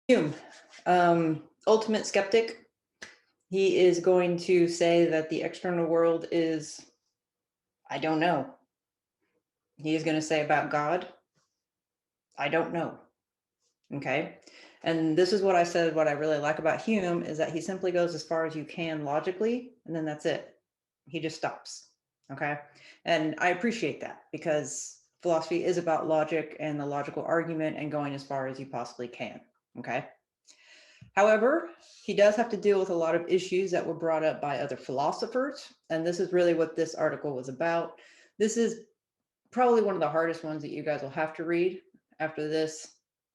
Hume, ultimate skeptic. He is going to say that the external world is, I don't know. He is going to say about God, I don't know. Okay. And this is what I said, what I really like about Hume is that he simply goes as far as you can logically, and then that's it. He just stops. Okay. And I appreciate that because philosophy is about logic and the logical argument and going as far as you possibly can. Okay. However, he does have to deal with a lot of issues that were brought up by other philosophers. And this is really what this article was about. This is probably one of the hardest ones that you guys will have to read. After this,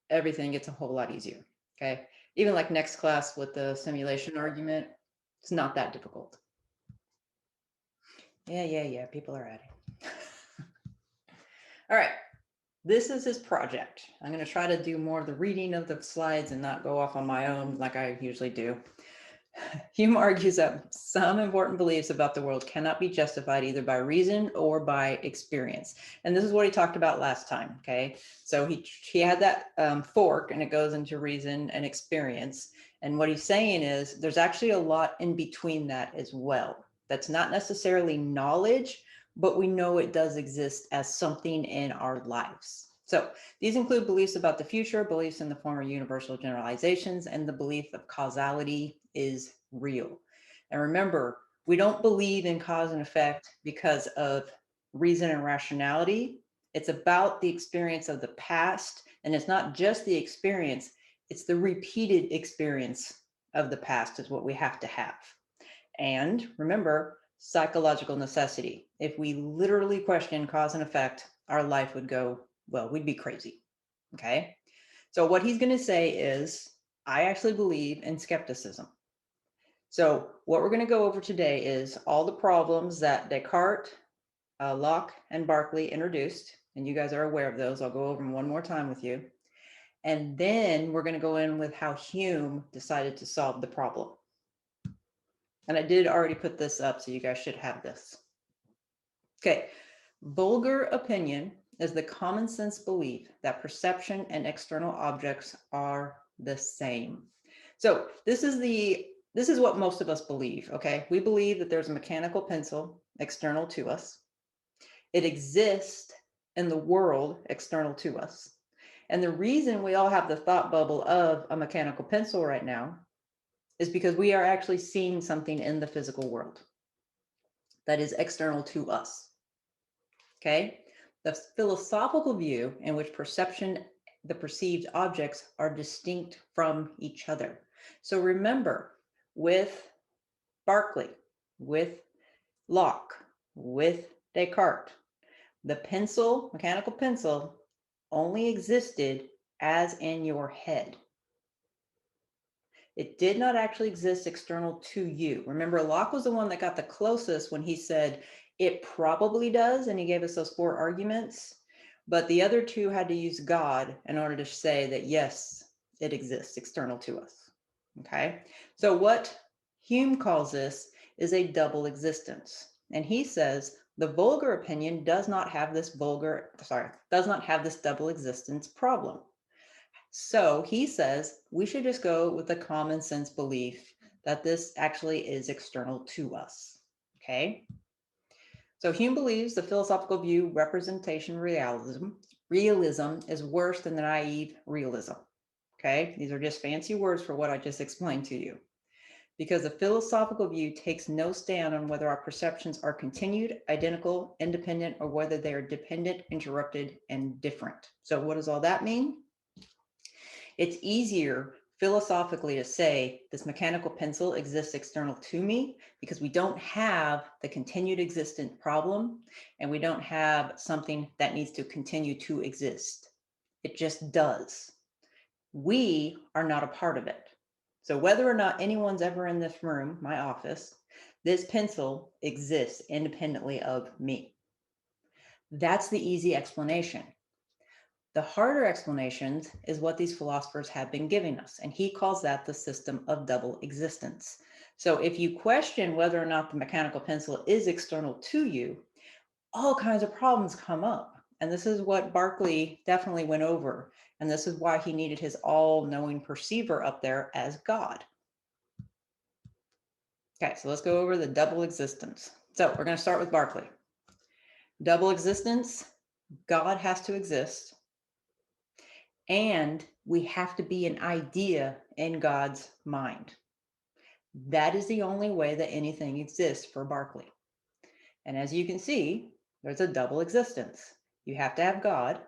everything gets a whole lot easier. Okay. Even like next class with the simulation argument, it's not that difficult. Yeah. People are adding. All right. This is his project. I'm going to try to do more of the reading of the slides and not go off on my own like I usually do. Hume argues that some important beliefs about the world cannot be justified either by reason or by experience. And this is what he talked about last time, okay? So he had that fork and it goes into reason and experience. And what he's saying is there's actually a lot in between that as well. That's not necessarily knowledge, but we know it does exist as something in our lives. So these include beliefs about the future, beliefs in the form of universal generalizations, and the belief of causality is real. And remember, we don't believe in cause and effect because of reason and rationality. It's about the experience of the past. And it's not just the experience, it's the repeated experience of the past is what we have to have. And remember, psychological necessity. If we literally question cause and effect, our life would go, well, we'd be crazy. Okay. So what he's going to say is, I actually believe in skepticism. So what we're going to go over today is all the problems that Descartes, Locke, and Berkeley introduced, and you guys are aware of those. I'll go over them one more time with you. And then we're going to go in with how Hume decided to solve the problem. And I did already put this up, so you guys should have this. Okay, vulgar opinion is the common sense belief that perception and external objects are the same. So this is what most of us believe, okay? We believe that there's a mechanical pencil external to us. It exists in the world external to us. And the reason we all have the thought bubble of a mechanical pencil right now is because we are actually seeing something in the physical world that is external to us. Okay? The philosophical view in which perception, the perceived objects are distinct from each other. So remember, with Berkeley, with Locke, with Descartes, the pencil, mechanical pencil, only existed as in your head. It did not actually exist external to you. Remember, Locke was the one that got the closest when he said, it probably does, and he gave us those 4 arguments. But the other 2 had to use God in order to say that, yes, it exists external to us. Okay? So what Hume calls this is a double existence. And he says the vulgar opinion does not have this double existence problem. So he says we should just go with the common sense belief that this actually is external to us. Okay. So Hume believes the philosophical view representation realism is worse than the naive realism. Okay. These are just fancy words for what I just explained to you. Because the philosophical view takes no stand on whether our perceptions are continued, identical, independent, or whether they are dependent, interrupted, and different. So what does all that mean? It's easier philosophically to say this mechanical pencil exists external to me because we don't have the continued existent problem and we don't have something that needs to continue to exist. It just does. We are not a part of it. So whether or not anyone's ever in this room, my office, this pencil exists independently of me. That's the easy explanation. The harder explanations is what these philosophers have been giving us, and he calls that the system of double existence. So if you question whether or not the mechanical pencil is external to you, all kinds of problems come up. And this is what Berkeley definitely went over. And this is why he needed his all-knowing perceiver up there as God. Okay, so let's go over the double existence. So we're going to start with Berkeley. Double existence, God has to exist, and we have to be an idea in God's mind. That is the only way that anything exists for Berkeley. And as you can see, there's a double existence. You have to have God,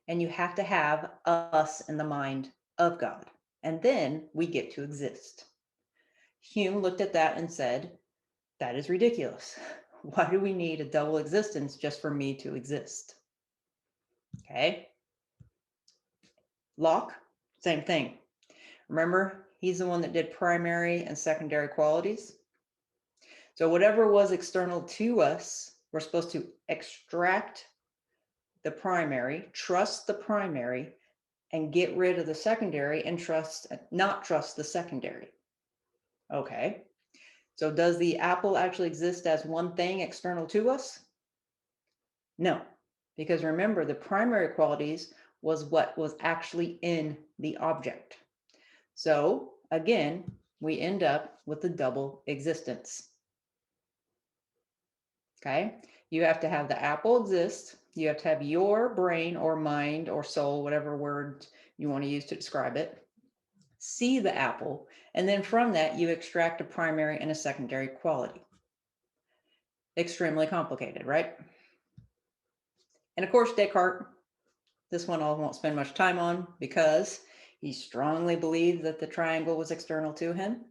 and you have to have us in the mind of God. And then we get to exist. Hume looked at that and said, that is ridiculous. Why do we need a double existence just for me to exist? Okay. Locke, same thing. Remember, he's the one that did primary and secondary qualities. So whatever was external to us, we're supposed to extract the primary, trust the primary, and get rid of the secondary and not trust the secondary. Okay. So does the apple actually exist as one thing external to us? No, because remember, the primary qualities was what was actually in the object. So again, we end up with the double existence. Okay, you have to have the apple exist. You have to have your brain or mind or soul, whatever word you want to use to describe it, see the apple, and then from that, you extract a primary and a secondary quality. Extremely complicated, right? And of course, Descartes, this one I won't spend much time on because he strongly believed that the triangle was external to him.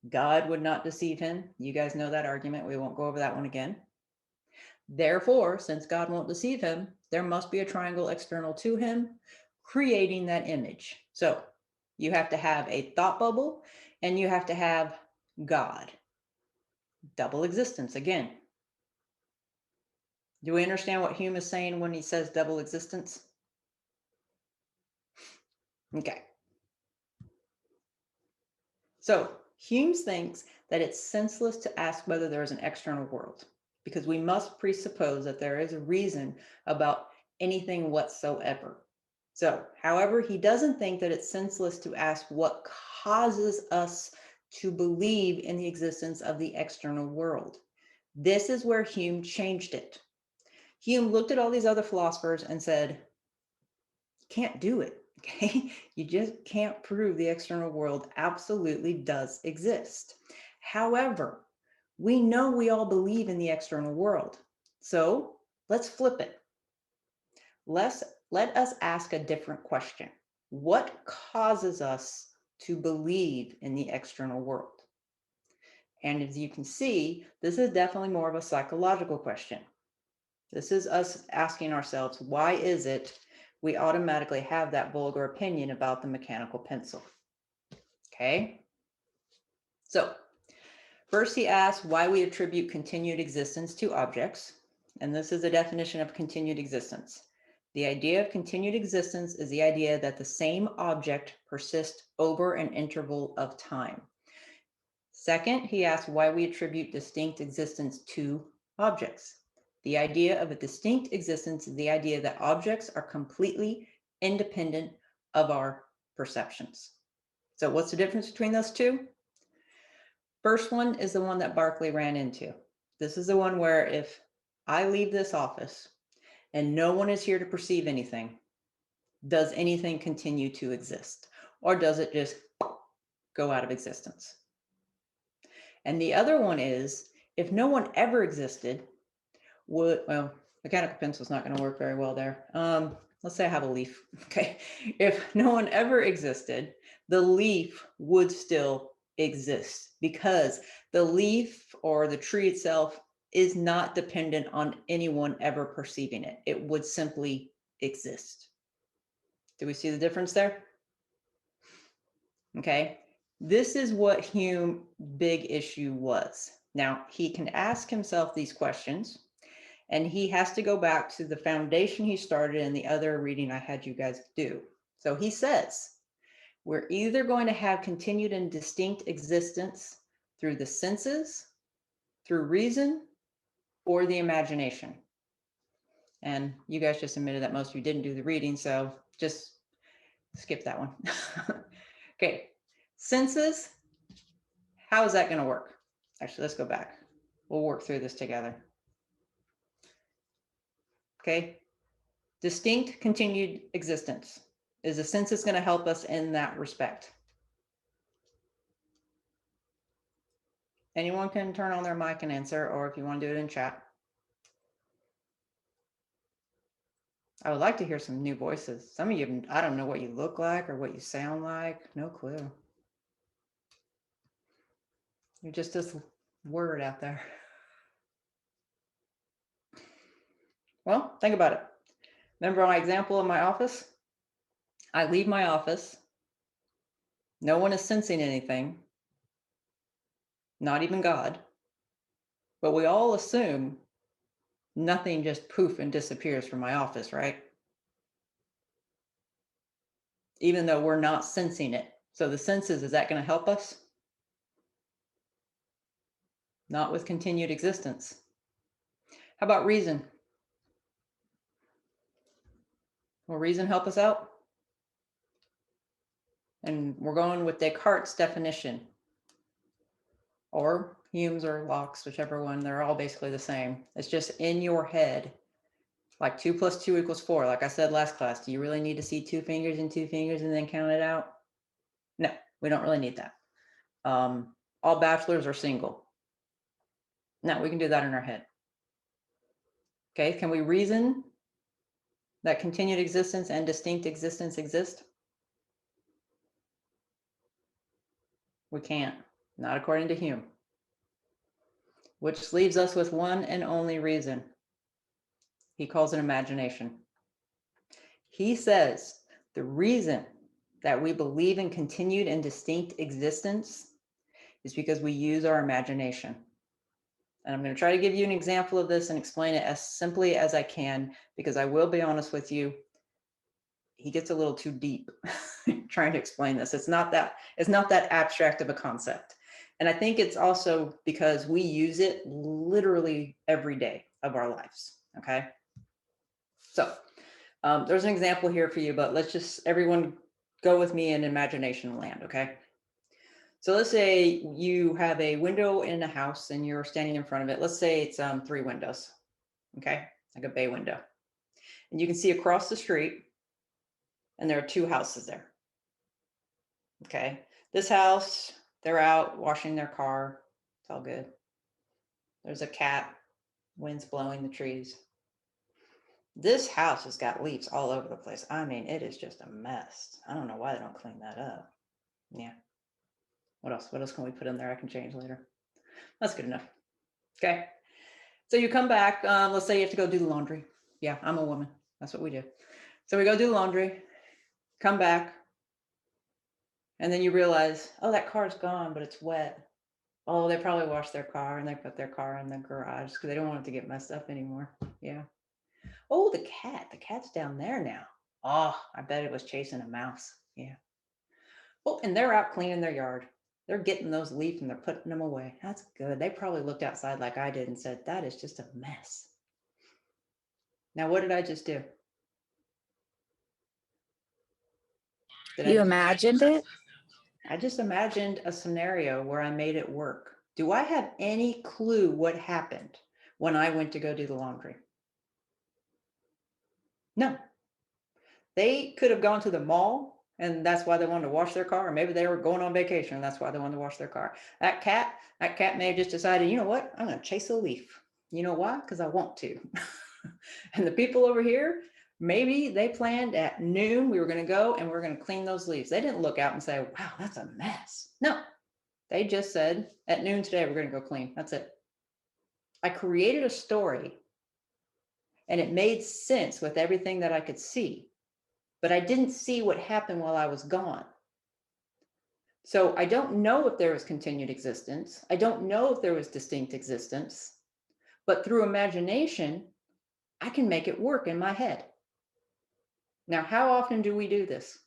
God would not deceive him. You guys know that argument. We won't go over that one again. Therefore, since God won't deceive him, there must be a triangle external to him, creating that image. So you have to have a thought bubble and you have to have God. Double existence again. Do we understand what Hume is saying when he says double existence? Okay. So Hume thinks that it's senseless to ask whether there is an external world, because we must presuppose that there is a reason about anything whatsoever. So, however, he doesn't think that it's senseless to ask what causes us to believe in the existence of the external world. This is where Hume changed it. Hume looked at all these other philosophers and said, can't do it. Okay, you just can't prove the external world absolutely does exist. However, we know we all believe in the external world. So let's flip it. Let us ask a different question. What causes us to believe in the external world? And as you can see, this is definitely more of a psychological question. This is us asking ourselves, why is it we automatically have that vulgar opinion about the mechanical pencil? Okay. So first he asks why we attribute continued existence to objects. And this is a definition of continued existence. The idea of continued existence is the idea that the same object persists over an interval of time. Second, he asks why we attribute distinct existence to objects. The idea of a distinct existence is the idea that objects are completely independent of our perceptions. So what's the difference between those two? First one is the one that Berkeley ran into. This is the one where if I leave this office and no one is here to perceive anything, does anything continue to exist? Or does it just go out of existence? And the other one is, if no one ever existed, well, mechanical pencil is not going to work very well there. Let's say I have a leaf. Okay. If no one ever existed, the leaf would still exist because the leaf or the tree itself is not dependent on anyone ever perceiving it. It would simply exist. Do we see the difference there? Okay. This is what Hume's big issue was. Now, he can ask himself these questions. And he has to go back to the foundation he started in the other reading I had you guys do. So he says, we're either going to have continued and distinct existence through the senses, through reason, or the imagination. And you guys just admitted that most of you didn't do the reading, so just skip that one. Okay, senses, how is that going to work? Actually, let's go back. We'll work through this together. Okay, distinct continued existence. Is the census going to help us in that respect? Anyone can turn on their mic and answer, or if you want to do it in chat. I would like to hear some new voices. Some of you, I don't know what you look like or what you sound like. No clue. You're just this word out there. Well, think about it. Remember my example in my office? I leave my office. No one is sensing anything, not even God. But we all assume nothing just poof and disappears from my office, right? Even though we're not sensing it. So the senses, is that going to help us? Not with continued existence. How about reason? Will reason help us out? And we're going with Descartes' definition, or Hume's or Locke's, whichever one. They're all basically the same. It's just in your head, like 2 + 2 = 4. Like I said last class, do you really need to see 2 fingers and 2 fingers and then count it out? No, we don't really need that. All bachelors are single. No, we can do that in our head. Okay, can we reason that continued existence and distinct existence exist? We can't, not according to Hume. Which leaves us with one and only reason. He calls it imagination. He says the reason that we believe in continued and distinct existence is because we use our imagination. And I'm going to try to give you an example of this and explain it as simply as I can, because I will be honest with you, he gets a little too deep trying to explain this. It's not that abstract of a concept. And I think it's also because we use it literally every day of our lives. Okay. So there's an example here for you, but let's just everyone go with me in imagination land. Okay. So let's say you have a window in a house and you're standing in front of it. Let's say it's 3 windows. Okay. Like a bay window. And you can see across the street, and there are 2 houses there. Okay. This house, they're out washing their car. It's all good. There's a cat, wind's blowing the trees. This house has got leaves all over the place. I mean, it is just a mess. I don't know why they don't clean that up. Yeah. What else? What else can we put in there I can change later? That's good enough. Okay. So you come back. Let's say you have to go do the laundry. Yeah, I'm a woman. That's what we do. So we go do the laundry, come back, and then you realize, oh, that car's gone, but it's wet. Oh, they probably washed their car and they put their car in the garage because they don't want it to get messed up anymore. Yeah. Oh, the cat's down there now. Oh, I bet it was chasing a mouse. Yeah. Oh, and they're out cleaning their yard. They're getting those leaves and they're putting them away. That's good. They probably looked outside like I did and said, that is just a mess. Now, what did I just do? You imagined it? I just imagined a scenario where I made it work. Do I have any clue what happened when I went to go do the laundry? No. They could have gone to the mall and that's why they wanted to wash their car, or maybe they were going on vacation and that's why they wanted to wash their car. That cat may have just decided, you know what, I'm going to chase a leaf. You know why? Because I want to. And the people over here, maybe they planned at noon we were going to go and we're going to clean those leaves. They didn't look out and say, wow, that's a mess. No, they just said at noon today we're going to go clean. That's it. I created a story and it made sense with everything that I could see, but I didn't see what happened while I was gone. So I don't know if there was continued existence. I don't know if there was distinct existence, but through imagination, I can make it work in my head. Now, how often do we do this?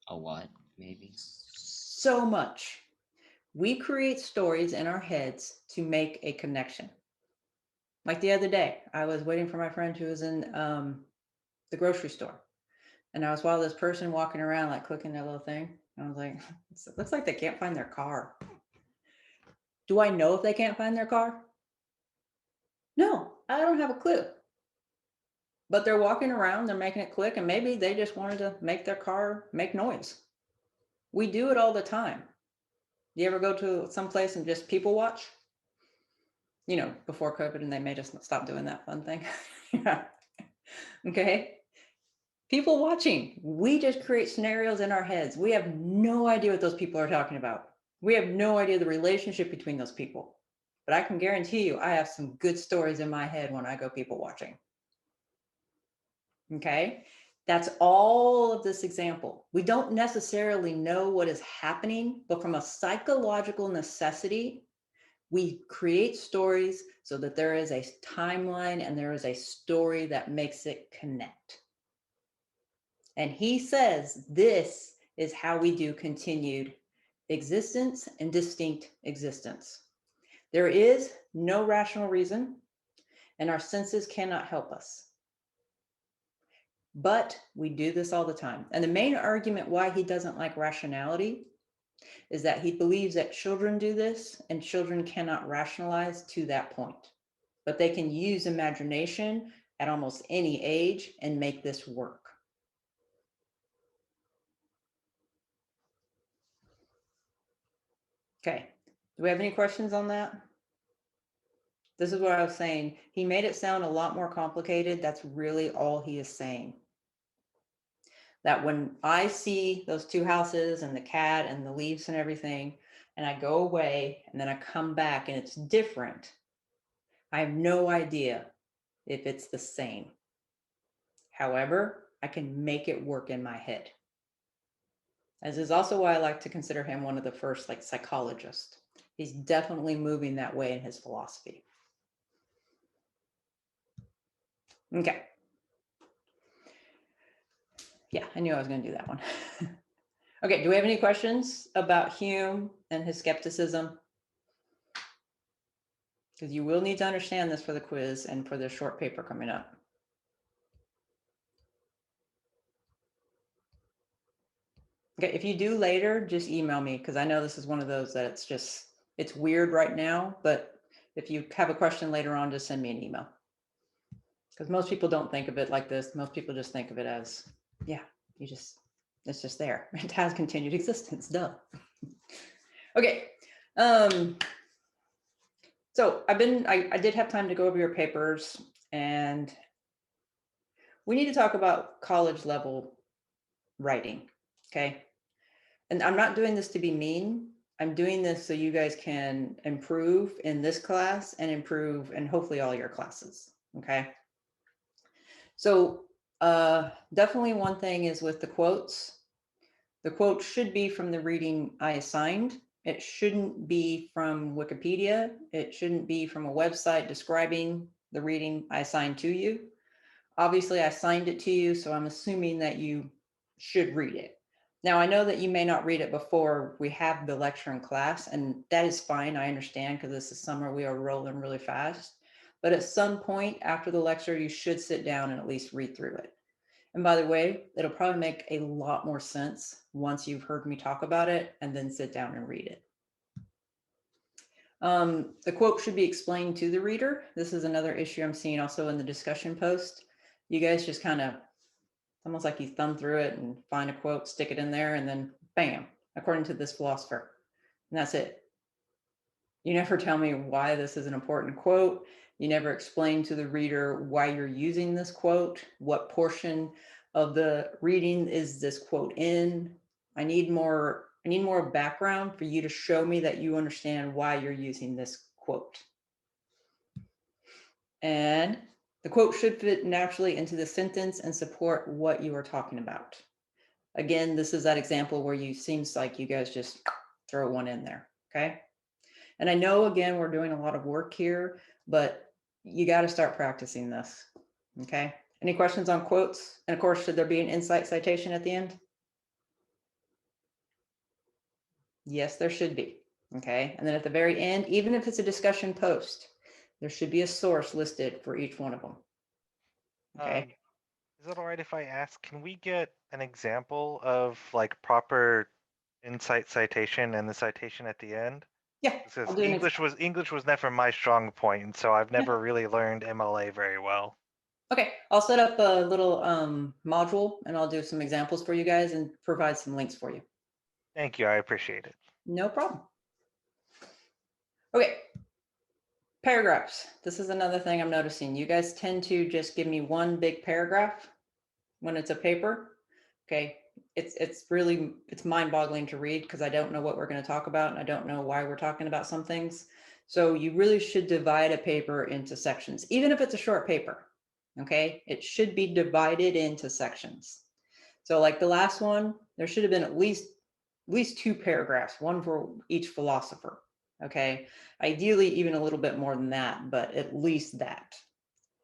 A lot, maybe. So much. We create stories in our heads to make a connection. Like the other day, I was waiting for my friend who was in the grocery store. And I was while this person walking around, like clicking their little thing. I was like, it looks like they can't find their car. Do I know if they can't find their car? No, I don't have a clue. But they're walking around, they're making it click, and maybe they just wanted to make their car make noise. We do it all the time. You ever go to some place and just people watch? You know, before COVID, and they made us stop doing that fun thing. Yeah. Okay. People watching. We just create scenarios in our heads. We have no idea what those people are talking about. We have no idea the relationship between those people. But I can guarantee you, I have some good stories in my head when I go people watching. Okay. That's all of this example. We don't necessarily know what is happening, but from a psychological necessity, we create stories so that there is a timeline and there is a story that makes it connect. And he says this is how we do continued existence and distinct existence. There is no rational reason, and our senses cannot help us. But we do this all the time. And the main argument why he doesn't like rationality is that he believes that children do this and children cannot rationalize to that point. But they can use imagination at almost any age and make this work. Okay, do we have any questions on that? This is what I was saying. He made it sound a lot more complicated. That's really all he is saying. That when I see those two houses and the cat and the leaves and everything, and I go away and then I come back and it's different, I have no idea if it's the same. However, I can make it work in my head. As is also why I like to consider him one of the first psychologists. He's definitely moving that way in his philosophy. Okay. Yeah, I knew I was going to do that one. Okay, do we have any questions about Hume and his skepticism? Because you will need to understand this for the quiz and for the short paper coming up. Okay, if you do later, just email me, because I know this is one of those that it's weird right now, but if you have a question later on, just send me an email. Because most people don't think of it like this. Most people just think of it as, yeah, it's just there. It has continued existence, duh. Okay. So I did have time to go over your papers, and we need to talk about college level writing, okay? And I'm not doing this to be mean. I'm doing this so you guys can improve in this class and improve in hopefully all your classes, okay? So definitely one thing is with the quotes. The quote should be from the reading I assigned. It shouldn't be from Wikipedia. It shouldn't be from a website describing the reading I assigned to you. Obviously, I assigned it to you, so I'm assuming that you should read it. Now, I know that you may not read it before we have the lecture in class, and that is fine. I understand, because this is summer. We are rolling really fast. But at some point after the lecture, you should sit down and at least read through it. And by the way, it'll probably make a lot more sense once you've heard me talk about it and then sit down and read it. The quote should be explained to the reader. This is another issue I'm seeing also in the discussion post. You guys just kind of, almost like you thumb through it and find a quote, stick it in there, and then bam, according to this philosopher. And that's it. You never tell me why this is an important quote. You never explain to the reader why you're using this quote, what portion of the reading is this quote in. I need more background for you to show me that you understand why you're using this quote. And the quote should fit naturally into the sentence and support what you are talking about. Again, this is that example where you seems like you guys just throw one in there, okay? And I know, again, we're doing a lot of work here, but you got to start practicing this, okay? Any questions on quotes? And of course, should there be an insight citation at the end? Yes, there should be, okay? And then at the very end, even if it's a discussion post, There should be a source listed for each one of them. Okay. Is it all right if I ask, can we get an example of like proper insight citation and the citation at the end? Yeah. Because I'll do an English was never my strong point, and so I've Yeah. never really learned MLA very well. Okay, I'll set up a little module and I'll do some examples for you guys and provide some links for you. Thank you, I appreciate it. No problem. Okay, paragraphs. This is another thing I'm noticing. You guys tend to just give me one big paragraph when it's a paper. Okay, it's mind-boggling to read because I don't know what we're going to talk about and I don't know why we're talking about some things. So you really should divide a paper into sections, even if it's a short paper. Okay, it should be divided into sections. So like the last one, there should have been at least 2 paragraphs, one for each philosopher. Okay, ideally even a little bit more than that, but at least that.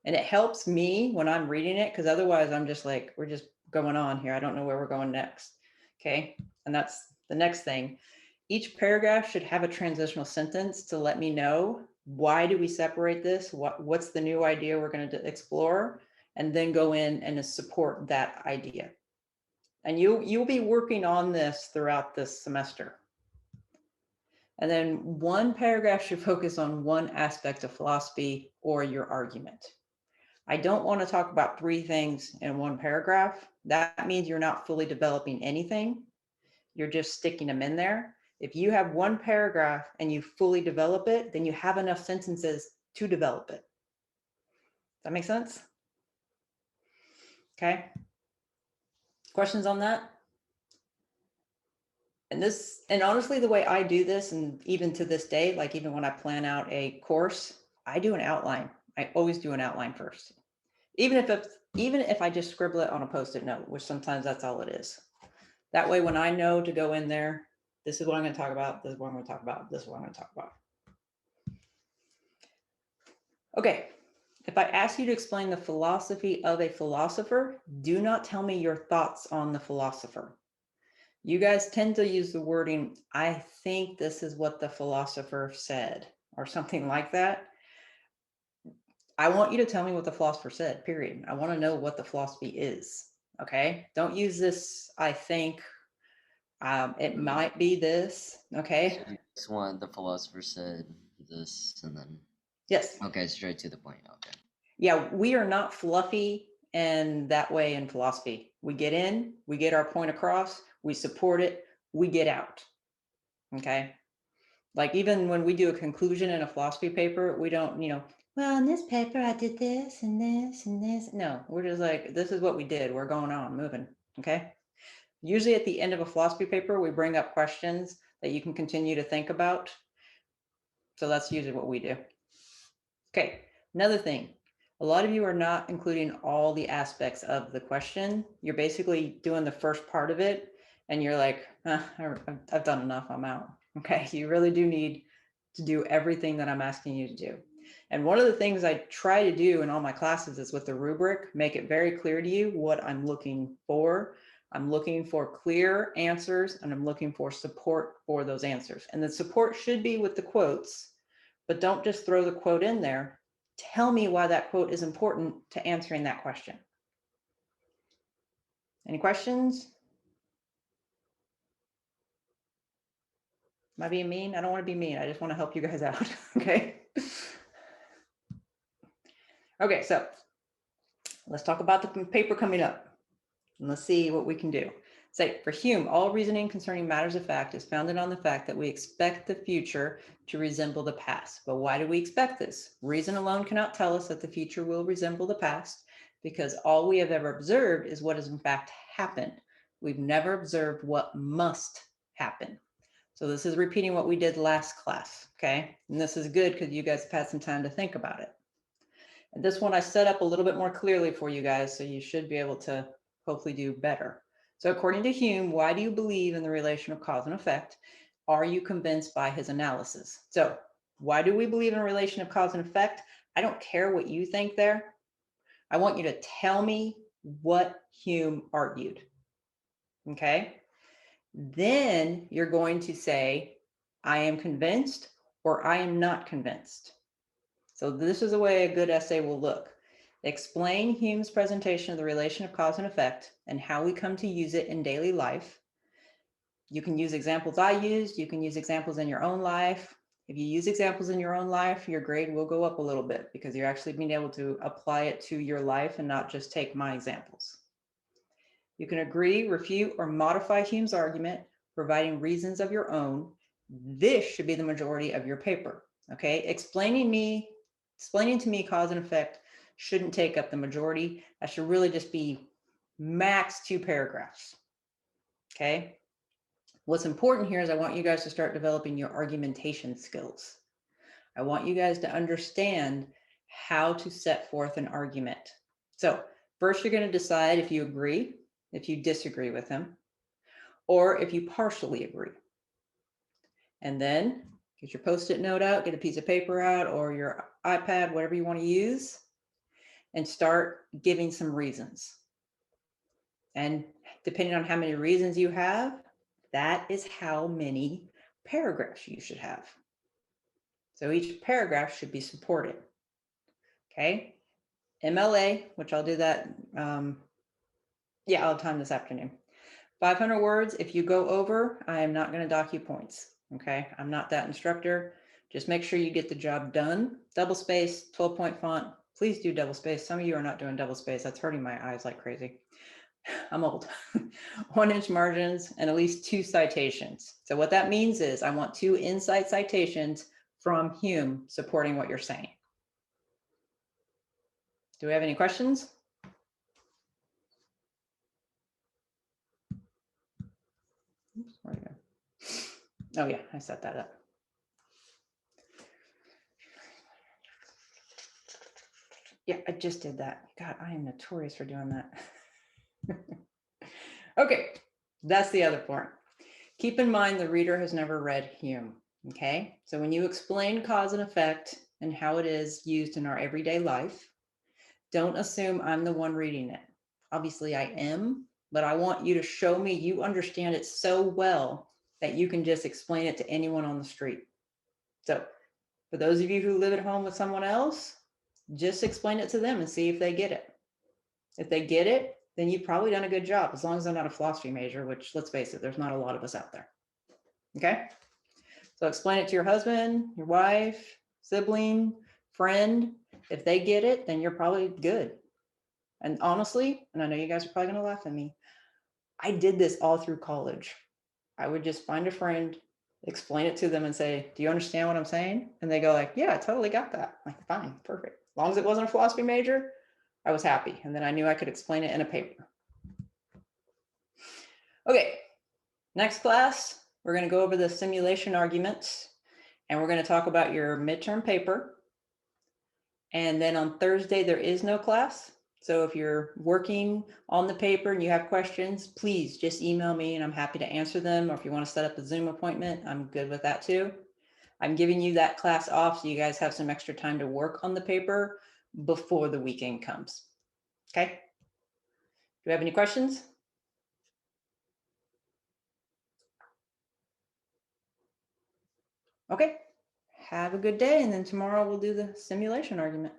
And it helps me when I'm reading it because otherwise I'm just like, we're just going on here. I don't know where we're going next. Okay, and that's the next thing. Each paragraph should have a transitional sentence to let me know why do we separate this? What's the new idea we're going to explore? And then go in and support that idea. And you'll be working on this throughout this semester. And then one paragraph should focus on one aspect of philosophy or your argument. I don't want to talk about 3 things in one paragraph. That means you're not fully developing anything. You're just sticking them in there. If you have one paragraph and you fully develop it, then you have enough sentences to develop it. Does that make sense? Okay. Questions on that? And honestly, the way I do this, and even to this day, like even when I plan out a course, I do an outline. I always do an outline first. Even if I just scribble it on a Post-it note, which sometimes that's all it is. That way, when I know to go in there, this is what I'm going to talk about, this is what I'm going to talk about, this is what I'm going to talk about. Okay, if I ask you to explain the philosophy of a philosopher, do not tell me your thoughts on the philosopher. You guys tend to use the wording, I think this is what the philosopher said, or something like that. I want you to tell me what the philosopher said, period. I want to know what the philosophy is. Okay, don't use this, I think, it might be this. Okay. So you just want the philosopher said this and then. Yes. Okay, straight to the point. Okay. Yeah, we are not fluffy and that way in philosophy. We get in, we get our point across, we support it, we get out. Okay. Like even when we do a conclusion in a philosophy paper, we don't, well, in this paper, I did this and this and this. No, we're just like, this is what we did. We're going on, moving. Okay. Usually at the end of a philosophy paper, we bring up questions that you can continue to think about. So that's usually what we do. Okay. Another thing, a lot of you are not including all the aspects of the question. You're basically doing the first part of it and you're like, I've done enough, I'm out. Okay, you really do need to do everything that I'm asking you to do. And one of the things I try to do in all my classes is with the rubric, make it very clear to you what I'm looking for. I'm looking for clear answers and I'm looking for support for those answers. And the support should be with the quotes, but don't just throw the quote in there. Tell me why that quote is important to answering that question. Any questions? Am I being mean? I don't want to be mean. I just want to help you guys out. Okay. Okay, so let's talk about the paper coming up. And let's see what we can do. Say, for Hume, all reasoning concerning matters of fact is founded on the fact that we expect the future to resemble the past. But why do we expect this? Reason alone cannot tell us that the future will resemble the past because all we have ever observed is what has in fact happened. We've never observed what must happen. So this is repeating what we did last class, okay? And this is good because you guys have had some time to think about it. And this one I set up a little bit more clearly for you guys, so you should be able to hopefully do better. So according to Hume, why do you believe in the relation of cause and effect? Are you convinced by his analysis? So why do we believe in a relation of cause and effect? I don't care what you think there. I want you to tell me what Hume argued, okay? Then you're going to say, I am convinced or I am not convinced. So this is the way a good essay will look. Explain Hume's presentation of the relation of cause and effect and how we come to use it in daily life. You can use examples I used. You can use examples in your own life. If you use examples in your own life, your grade will go up a little bit because you're actually being able to apply it to your life and not just take my examples. You can agree, refute, or modify Hume's argument, providing reasons of your own. This should be the majority of your paper, okay? Explaining to me cause and effect shouldn't take up the majority. That should really just be max 2 paragraphs, okay? What's important here is I want you guys to start developing your argumentation skills. I want you guys to understand how to set forth an argument. So first, you're going to decide if you agree, if you disagree with him, or if you partially agree. And then get your Post-it note out, get a piece of paper out, or your iPad, whatever you want to use, and start giving some reasons. And depending on how many reasons you have, that is how many paragraphs you should have. So each paragraph should be supported. Okay. MLA, which I'll do that. I'll have time this afternoon. 500 words. If you go over, I am not going to dock you points. Okay. I'm not that instructor. Just make sure you get the job done. Double space, 12-point font. Please do double space. Some of you are not doing double space. That's hurting my eyes like crazy. I'm old. 1-inch margins and at least 2 citations. So what that means is I want 2 insight citations from Hume supporting what you're saying. Do we have any questions? Oops, where'd it go? Oh yeah, I set that up. Yeah, I just did that. God, I am notorious for doing that. Okay, that's the other part. Keep in mind the reader has never read Hume, okay? So when you explain cause and effect and how it is used in our everyday life, don't assume I'm the one reading it. Obviously I am, but I want you to show me you understand it so well that you can just explain it to anyone on the street. So for those of you who live at home with someone else, just explain it to them and see if they get it. If they get it, then you've probably done a good job, as long as they're not a philosophy major, which, let's face it, there's not a lot of us out there. Okay? So explain it to your husband, your wife, sibling, friend. If they get it, then you're probably good. And honestly, and I know you guys are probably going to laugh at me, I did this all through college. I would just find a friend, explain it to them and say, do you understand what I'm saying? And they go like, yeah, I totally got that. I'm like, fine, perfect. As long as it wasn't a philosophy major, I was happy. And then I knew I could explain it in a paper. Okay, next class, we're going to go over the simulation arguments and we're going to talk about your midterm paper. And then on Thursday, there is no class. So if you're working on the paper and you have questions, please just email me and I'm happy to answer them. Or if you want to set up a Zoom appointment, I'm good with that too. I'm giving you that class off so you guys have some extra time to work on the paper before the weekend comes. Okay? Do you have any questions? Okay. Have a good day. And then tomorrow we'll do the simulation argument.